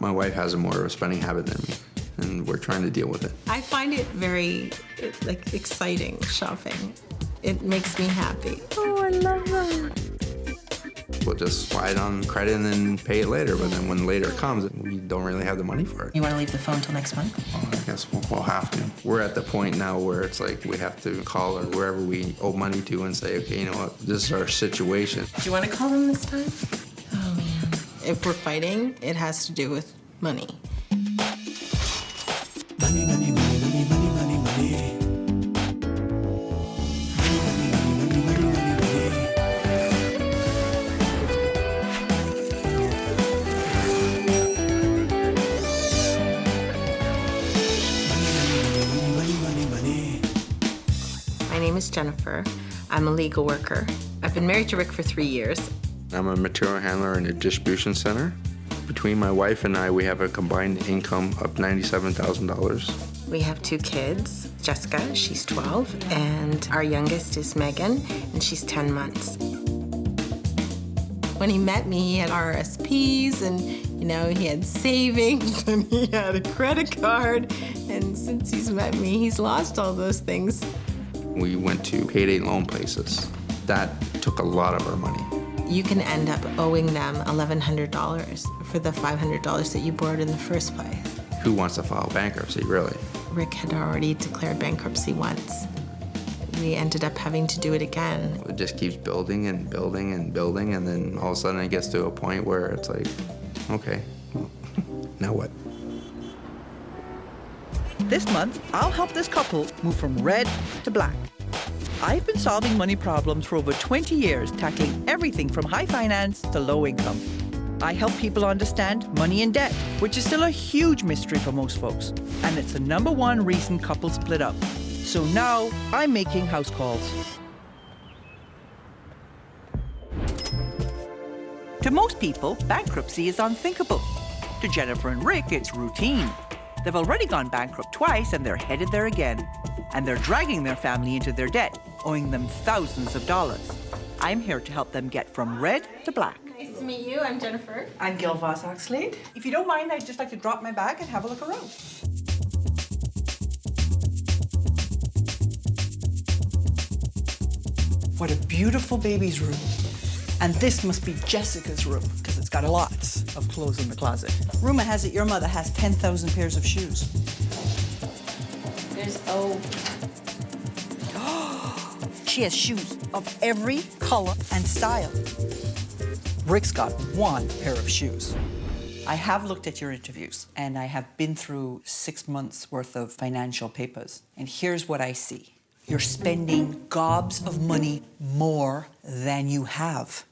My wife has a more of a spending habit than me, and we're trying to deal with it. I find it very, exciting shopping. It makes me happy. Oh, I love that. We'll just slide on credit and then pay it later, but then when later comes, we don't really have the money for it. You want to leave the phone till next month? Well, I guess we'll have to. We're at the point now where it's like we have to call or wherever we owe money to and say, okay, you know what, this is our situation. Do you want to call them this time? Oh, man. If we're fighting, it has to do with money. Money, money, money, money, money, money, money. My name is Jennifer. I'm a legal worker. I've been married to Rick for 3 years. I'm a material handler in a distribution center. Between my wife and I, we have a combined income of $97,000. We have 2 kids. Jessica, she's 12, and our youngest is Megan, and she's 10 months. When he met me, he had RSPs, and he had savings, and he had a credit card. And since he's met me, he's lost all those things. We went to payday loan places. That took a lot of our money. You can end up owing them $1,100 for the $500 that you borrowed in the first place. Who wants to file bankruptcy, really? Rick had already declared bankruptcy once. We ended up having to do it again. It just keeps building and building and building, and then all of a sudden it gets to a point where it's like, okay, well, now what? This month, I'll help this couple move from red to black. I've been solving money problems for over 20 years, tackling everything from high finance to low income. I help people understand money and debt, which is still a huge mystery for most folks. And it's the #1 reason couples split up. So now I'm making house calls. To most people, bankruptcy is unthinkable. To Jennifer and Rick, it's routine. They've already gone bankrupt twice and they're headed there again. And they're dragging their family into their debt, owing them thousands of dollars. I'm here to help them get from red to black. Nice to meet you. I'm Jennifer. I'm Gail Vaz-oxlade. If you don't mind, I'd just like to drop my bag and have a look around. What a beautiful baby's room. And this must be Jessica's room, because it's got lots of clothes in the closet. Rumor has it your mother has 10,000 pairs of shoes. There's She has shoes of every color and style. Rick's got 1 pair of shoes. I have looked at your interviews, and I have been through 6 months' worth of financial papers. And here's what I see. You're spending gobs of money more than you have.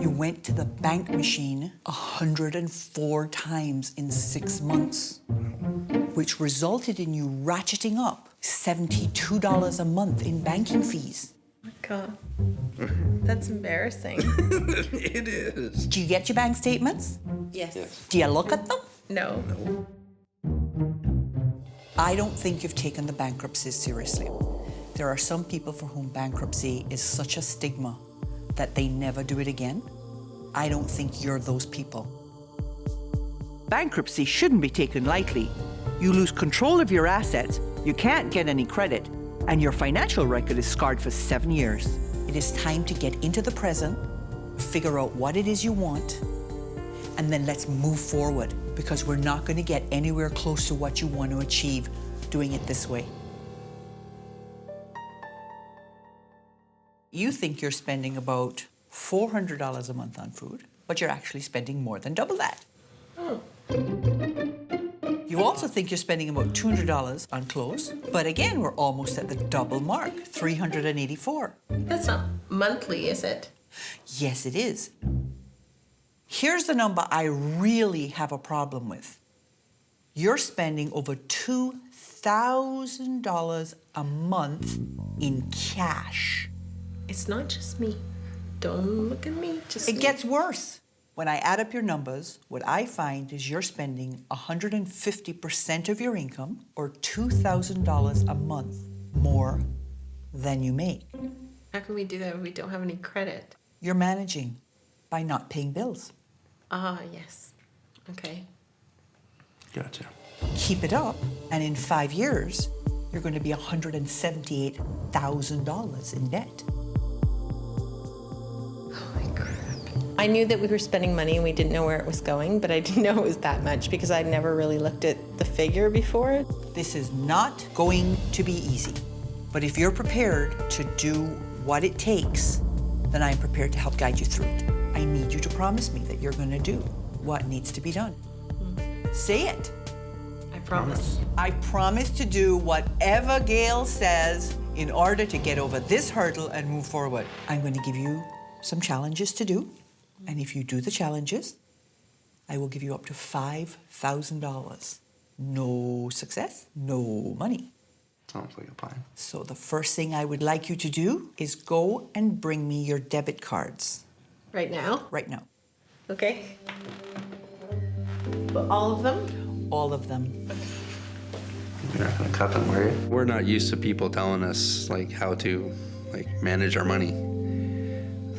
You went to the bank machine 104 times in 6 months, which resulted in you ratcheting up $72 a month in banking fees. Oh, God. That's embarrassing. It is. Do you get your bank statements? Yes. Do you look at them? No. I don't think you've taken the bankruptcies seriously. There are some people for whom bankruptcy is such a stigma that they never do it again. I don't think you're those people. Bankruptcy shouldn't be taken lightly. You lose control of your assets, you can't get any credit, and your financial record is scarred for 7 years. It is time to get into the present, figure out what it is you want, and then let's move forward, because we're not going to get anywhere close to what you want to achieve doing it this way. You think you're spending about $400 a month on food, but you're actually spending more than double that. Oh. You also think you're spending about $200 on clothes, but again, we're almost at the double mark, $384. That's not monthly, is it? Yes, it is. Here's the number I really have a problem with. You're spending over $2,000 a month in cash. It's not just me. Don't look at me, just It me. gets worse. When I add up your numbers, what I find is you're spending 150% of your income, or $2,000 a month, more than you make. How can we do that if we don't have any credit? You're managing by not paying bills. Ah, yes. Okay. Gotcha. Keep it up, and in 5 years, you're going to be $178,000 in debt. I knew that we were spending money and we didn't know where it was going, but I didn't know it was that much because I'd never really looked at the figure before. This is not going to be easy, but if you're prepared to do what it takes, then I'm prepared to help guide you through it. I need you to promise me that you're going to do what needs to be done. Say it. I promise. I promise to do whatever Gail says in order to get over this hurdle and move forward. I'm going to give you some challenges to do, and if you do the challenges, I will give you up to $5,000. No success, no money. Sounds like a plan. So the first thing I would like you to do is go and bring me your debit cards Right now? right now. Okay. But all of them? All of them. You're not gonna cut them, are you? We're not used to people telling us like how to manage our money.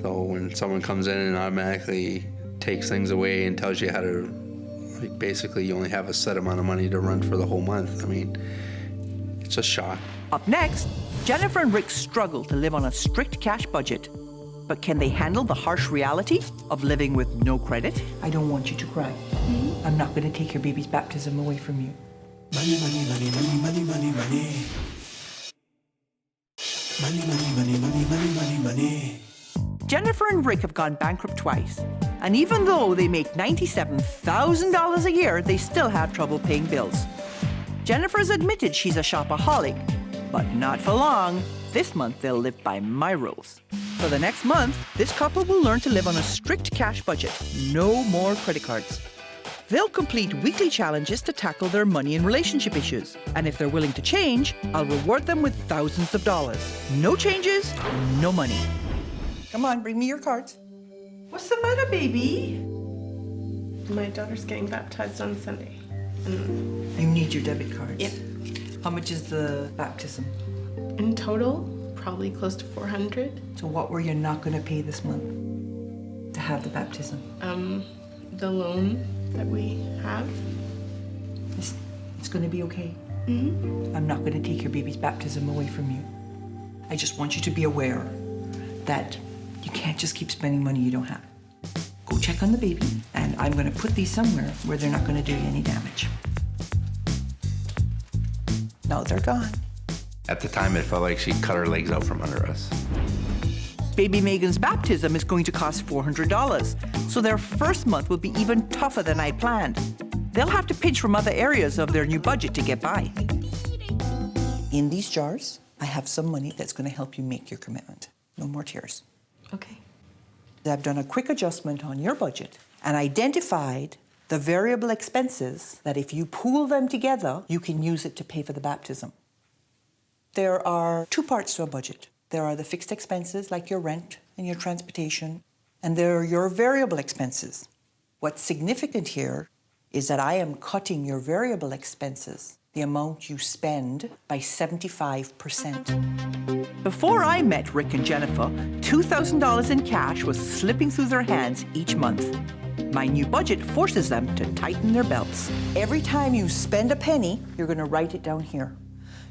So when someone comes in and automatically takes things away and tells you how to, basically you only have a set amount of money to run for the whole month. I mean, it's a shock. Up next, Jennifer and Rick struggle to live on a strict cash budget. But can they handle the harsh reality of living with no credit? I don't want you to cry. I'm not going to take your baby's baptism away from you. Money, money, money, money, money, money, money. Money, money, money, money, money, money, money. Jennifer and Rick have gone bankrupt twice. And even though they make $97,000 a year, they still have trouble paying bills. Jennifer's admitted she's a shopaholic, but not for long. This month, they'll live by my rules. For the next month, this couple will learn to live on a strict cash budget. No more credit cards. They'll complete weekly challenges to tackle their money and relationship issues. And if they're willing to change, I'll reward them with thousands of dollars. No changes, no money. Come on, bring me your cards. What's the matter, baby? My daughter's getting baptized on Sunday. You need your debit cards. Yeah. How much is the baptism? In total, probably close to 400. So what were you not going to pay this month to have the baptism? The loan that we have. It's going to be okay. I'm not going to take your baby's baptism away from you. I just want you to be aware that you can't just keep spending money you don't have. Go check on the baby, and I'm going to put these somewhere where they're not going to do you any damage. No, they're gone. At the time, it felt like she cut her legs out from under us. Baby Megan's baptism is going to cost $400, so their first month will be even tougher than I planned. They'll have to pinch from other areas of their new budget to get by. In these jars, I have some money that's going to help you make your commitment. No more tears. Okay. I've done a quick adjustment on your budget and identified the variable expenses that if you pool them together, you can use it to pay for the baptism. There are two parts to a budget. There are the fixed expenses like your rent and your transportation, and there are your variable expenses. What's significant here is that I am cutting your variable expenses, the amount you spend, by 75%. Before I met Rick and Jennifer, $2,000 in cash was slipping through their hands each month. My new budget forces them to tighten their belts. Every time you spend a penny, you're going to write it down here.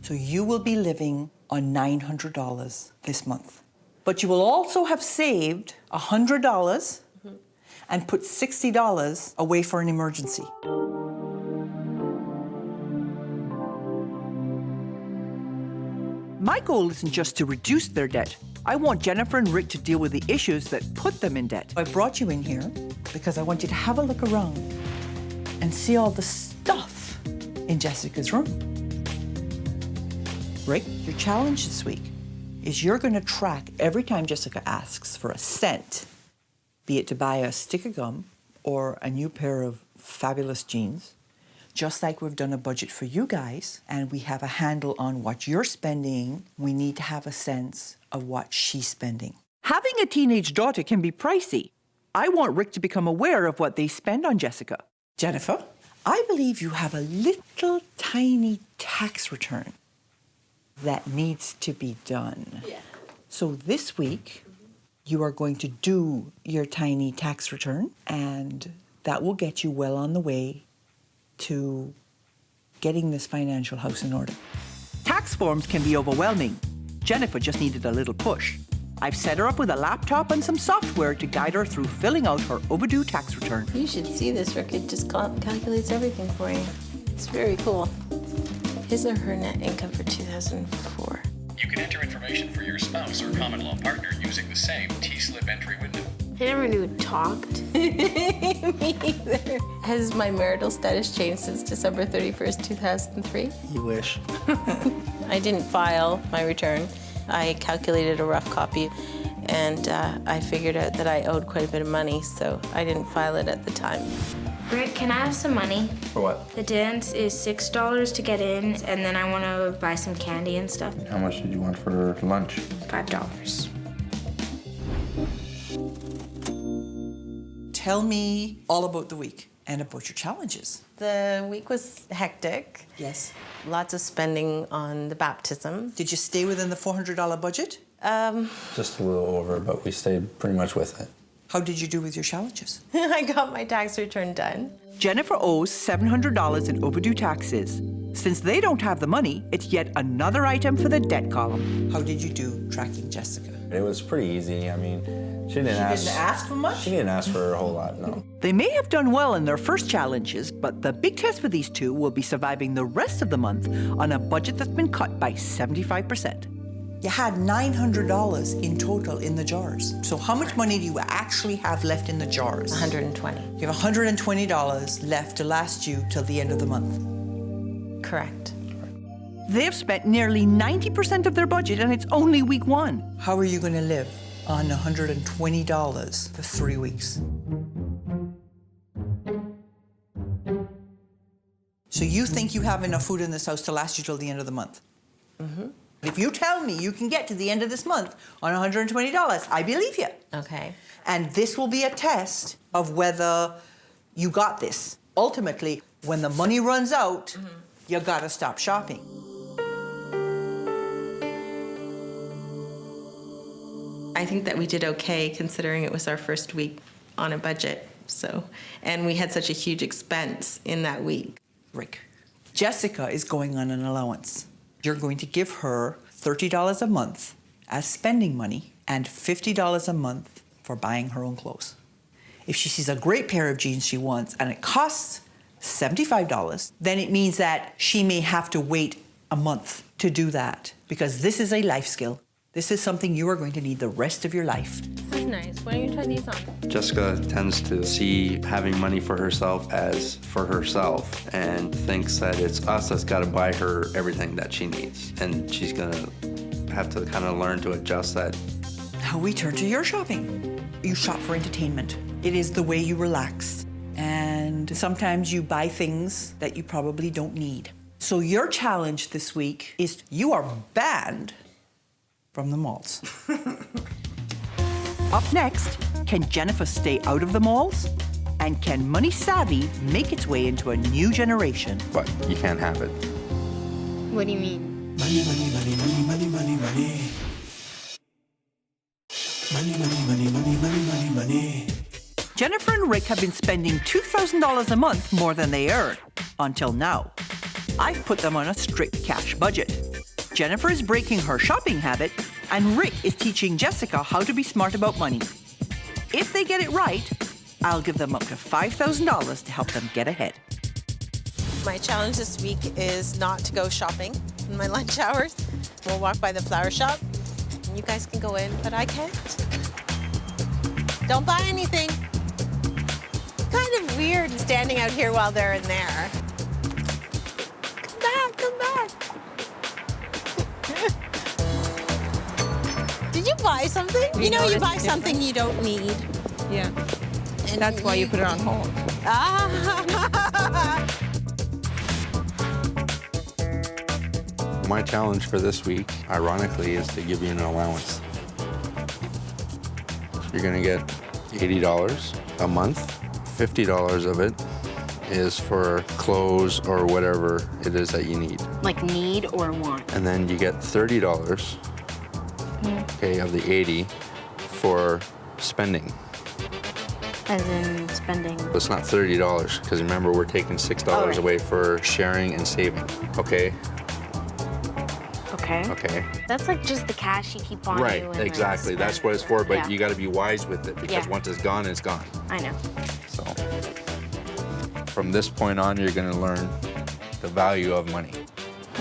So you will be living on $900 this month. But you will also have saved $100 and put $60 away for an emergency. My goal isn't just to reduce their debt. I want Jennifer and Rick to deal with the issues that put them in debt. I brought you in here because I want you to have a look around and see all the stuff in Jessica's room. Rick, your challenge this week is you're going to track every time Jessica asks for a cent, be it to buy a stick of gum or a new pair of fabulous jeans, just like we've done a budget for you guys, and we have a handle on what you're spending, we need to have a sense of what she's spending. Having a teenage daughter can be pricey. I want Rick to become aware of what they spend on Jessica. Jennifer, I believe you have a little tiny tax return that needs to be done. Yeah. So this week, you are going to do your tiny tax return, and that will get you well on the way to getting this financial house in order. Tax forms can be overwhelming. Jennifer just needed a little push. I've set her up with a laptop and some software to guide her through filling out her overdue tax return. You should see this, Rick. It just calculates everything for you. It's very cool. His or her net income for 2004. You can enter information for your spouse or common law partner using the same T-slip entry window. I never knew it talked. Me either. Has my marital status changed since December 31st, 2003? You wish. I didn't file my return. I calculated a rough copy, and I figured out that I owed quite a bit of money, so I didn't file it at the time. Rick, can I have some money? For what? The dance is $6 to get in, and then I want to buy some candy and stuff. How much did you want for lunch? $5. Tell me all about the week and about your challenges. The week was hectic. Yes. Lots of spending on the baptism. Did you stay within the $400 budget? Just a little over, but we stayed pretty much with it. How did you do with your challenges? I got my tax return done. Jennifer owes $700 in overdue taxes. Since they don't have the money, it's yet another item for the debt column. How did you do tracking Jessica? It was pretty easy. I mean, she didn't ask for much? She didn't ask for a whole lot, no. They may have done well in their first challenges, but the big test for these two will be surviving the rest of the month on a budget that's been cut by 75%. You had $900 in total in the jars. So how much money do you actually have left in the jars? 120. You have $120 left to last you till the end of the month. Correct. They've spent nearly 90% of their budget and it's only week one. How are you going to live on $120 for 3 weeks? So you think you have enough food in this house to last you till the end of the month? Mm-hmm. If you tell me you can get to the end of this month on $120, I believe you. Okay. And this will be a test of whether you got this. Ultimately, when the money runs out, you gotta stop shopping. I think that we did okay considering it was our first week on a budget. So, and we had such a huge expense in that week. Rick, Jessica is going on an allowance. You're going to give her $30 a month as spending money and $50 a month for buying her own clothes. If she sees a great pair of jeans she wants and it costs $75, then it means that she may have to wait a month to do that because this is a life skill. This is something you are going to need the rest of your life. This is nice. Why don't you try these on? Jessica tends to see having money for herself as for herself and thinks that it's us that's got to buy her everything that she needs. And she's going to have to kind of learn to adjust that. Now we turn to your shopping. You shop for entertainment. It is the way you relax. And sometimes you buy things that you probably don't need. So your challenge this week is you are banned from the malls. Up next, can Jennifer stay out of the malls? And can money savvy make its way into a new generation? But you can't have it. What do you mean? Money, money, money, money, money, money, money. Money, money, money, money, money, money, money. Jennifer and Rick have been spending $2,000 a month more than they earn, until now. I've put them on a strict cash budget. Jennifer is breaking her shopping habit, and Rick is teaching Jessica how to be smart about money. If they get it right, I'll give them up to $5,000 to help them get ahead. My challenge this week is not to go shopping in my lunch hours. We'll walk by the flower shop, and you guys can go in, but I can't. Don't buy anything. Kind of weird standing out here while they're in there. Come back, come back. Did you buy something? You know you buy something you don't need. Yeah. And That's why you put it on hold. Ah. My challenge for this week, ironically, is to give you an allowance. You're gonna get $80 a month. $50 of it is for clothes or whatever it is that you need. Like need or want? And then you get $30, okay, of the 80 for spending. As in spending. It's not $30 because remember we're taking $6 right. away for sharing and saving. Okay. Okay. Okay. That's like just the cash you keep on you. Right. and then Exactly. spend. That's what it's for. But Yeah. you got to be wise with it because Yeah. once it's gone, it's gone. I know. So from this point on, you're going to learn the value of money.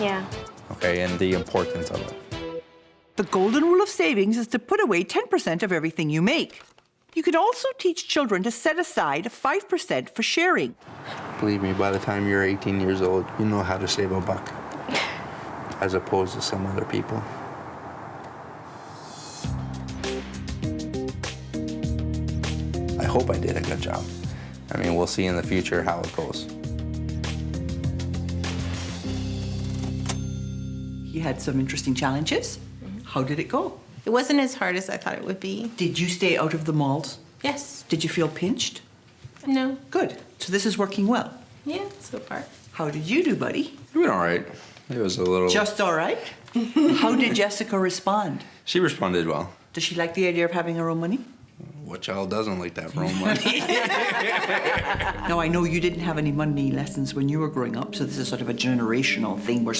Yeah. Okay, and the importance of it. The golden rule of savings is to put away 10% of everything you make. You could also teach children to set aside 5% for sharing. Believe me, by the time you're 18 years old, you know how to save a buck, as opposed to some other people. I hope I did a good job. I mean, we'll see in the future how it goes. You had some interesting challenges. How did it go? It wasn't as hard as I thought it would be. Did you stay out of the malls? Yes. Did you feel pinched? No. Good. So this is working well. Yeah, so far. How did you do, buddy? It went all right. It was a little... Just all right? How did Jessica respond? She responded well. Does she like the idea of having her own money? What child doesn't like that for own money? Now, I know you didn't have any money lessons when you were growing up, so this is sort of a generational thing. We're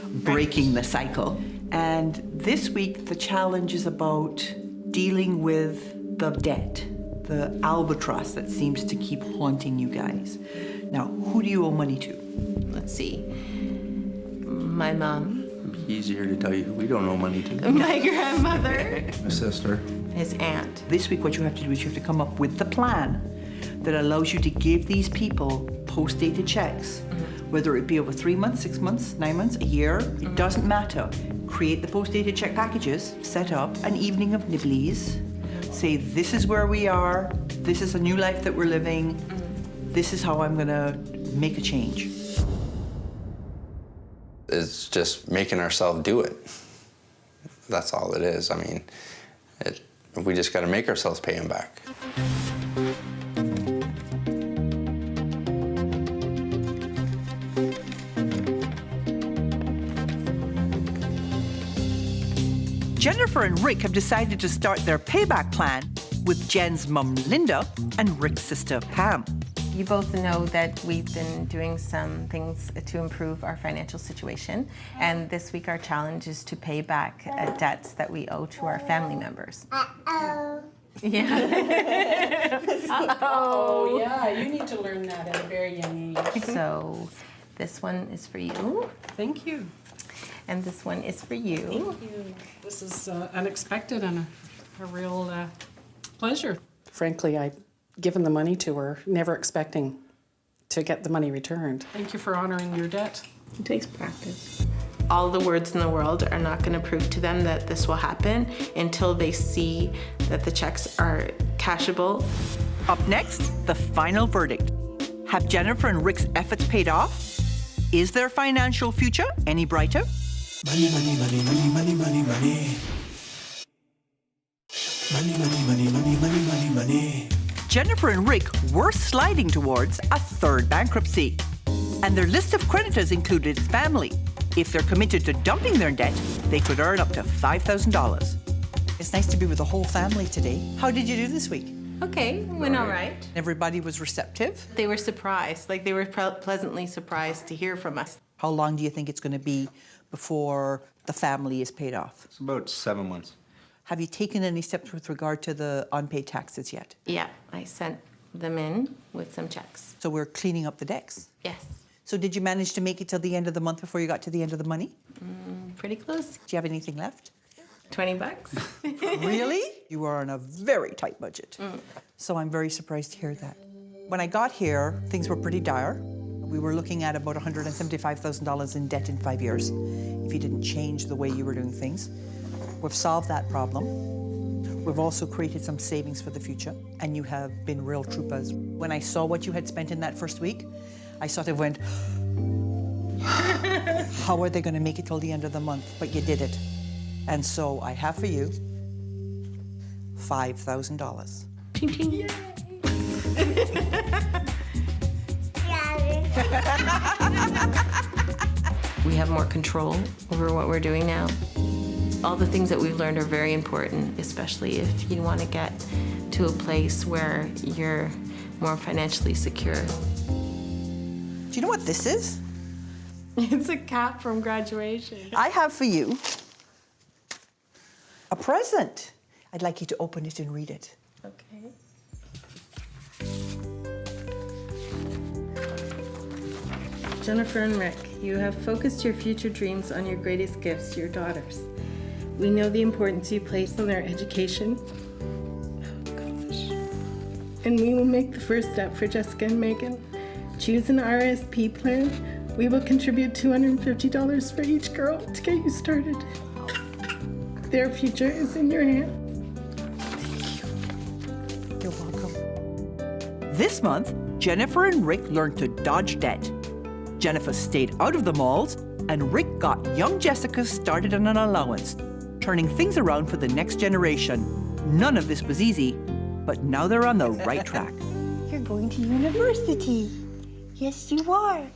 breaking the cycle. And this week, the challenge is about dealing with the debt, the albatross that seems to keep haunting you guys. Now, who do you owe money to? Let's see. My mom. It'd be easier to tell you who we don't owe money to. My grandmother. My sister. His aunt. This week, what you have to do is you have to come up with the plan that allows you to give these people post-dated checks, whether it be over 3 months, 6 months, 9 months, a year, it doesn't matter. Create the post-dated check packages, set up an evening of nibblies, say this is where we are, this is a new life that we're living, this is how I'm gonna make a change. It's just making ourselves do it. That's all it is. I mean, we just got to make ourselves pay them back. Jennifer and Rick have decided to start their payback plan with Jen's mum, Linda, and Rick's sister, Pam. You both know that we've been doing some things to improve our financial situation. And this week our challenge is to pay back debts that we owe to our family members. Uh-oh. Yeah. Oh, yeah, you need to learn that at a very young age. So this one is for you. Thank you. And this one is for you. Thank you. This is unexpected and a real pleasure. Frankly, I've given the money to her, never expecting to get the money returned. Thank you for honoring your debt. It takes practice. All the words in the world are not going to prove to them that this will happen until they see that the checks are cashable. Up next, the final verdict. Have Jennifer and Rick's efforts paid off? Is their financial future any brighter? Money, money, money, money, money, money, money. Money, money, money, money, money, money, money. Jennifer and Rick were sliding towards a third bankruptcy. And their list of creditors included family. If they're committed to dumping their debt, they could earn up to $5,000. It's nice to be with the whole family today. How did you do this week? Okay, went all right. Everybody was receptive. They were surprised, like they were pleasantly surprised to hear from us. How long do you think it's going to be before the family is paid off? It's about 7 months. Have you taken any steps with regard to the unpaid taxes yet? Yeah, I sent them in with some checks. So we're cleaning up the decks. Yes, So did you manage to make it till the end of the month before you got to the end of the money? pretty close. Do you have anything left? $20. Really? You are on a very tight budget. So I'm very surprised to hear that. When I got here, things were pretty dire. We were looking at about $175,000 in debt in 5 years if you didn't change the way you were doing things. We've solved that problem. We've also created some savings for the future, and you have been real troopers. When I saw what you had spent in that first week, I sort of went, how are they going to make it till the end of the month? But you did it. And so I have for you $5,000. Ching, ching. We have more control over what we're doing now. All the things that we've learned are very important, especially if you want to get to to a place where you're more financially secure. Do you know what this is? It's a cap from graduation. I have for you a present. I'd like you to open it and read it. Okay. Jennifer and Rick, you have focused your future dreams on your greatest gifts, your daughters. We know the importance you place on their education. Oh, gosh. And we will make the first step for Jessica and Megan. Choose an RSP plan. We will contribute $250 for each girl to get you started. Their future is in your hands. You're welcome. This month, Jennifer and Rick learned to dodge debt. Jennifer stayed out of the malls, and Rick got young Jessica started on an allowance, turning things around for the next generation. None of this was easy, but now they're on the right track. You're going to university. Yes, you are.